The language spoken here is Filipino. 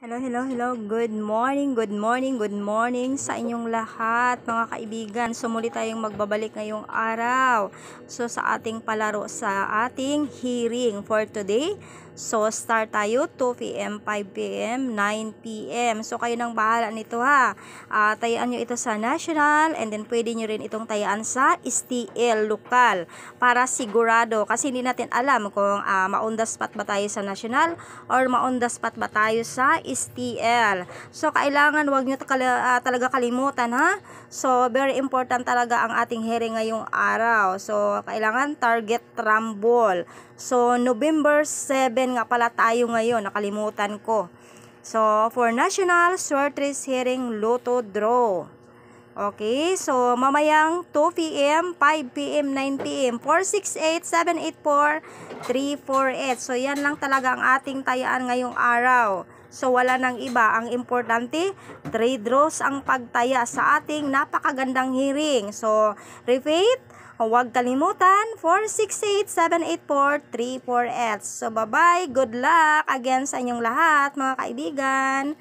Hello, hello, hello. Good morning, good morning, good morning sa inyong lahat, mga kaibigan. So, muli tayong magbabalik ngayong araw. So, sa ating palaro sa ating hearing for today. So, start tayo 2 p.m., 5 p.m., 9 p.m. So, kayo nang bahala nito ha. Tayaan nyo ito sa national and then pwede nyo rin itong tayaan sa STL lokal para sigurado. Kasi hindi natin alam kung ma-on the spot ba tayo sa national or ma-on the spot ba tayo sa STL. So, kailangan wag nyo talaga kalimutan ha. So, very important talaga ang ating hearing ngayong araw. So, kailangan target rumble. So, November 7 nga pala tayo ngayon. Nakalimutan ko. So, for national, sorties hearing Lotto draw. Okay, so mamayang 2 p.m., 5 p.m., 9 p.m., 468, 784, 348. So, yan lang talaga ang ating tayaan ngayong araw. So, wala nang iba. Ang importante, 3 draws ang pagtaya sa ating napakagandang hearing. So, repeat, huwag kalimutan, 468, 784, 348. So, bye-bye. Good luck again sa inyong lahat, mga kaibigan.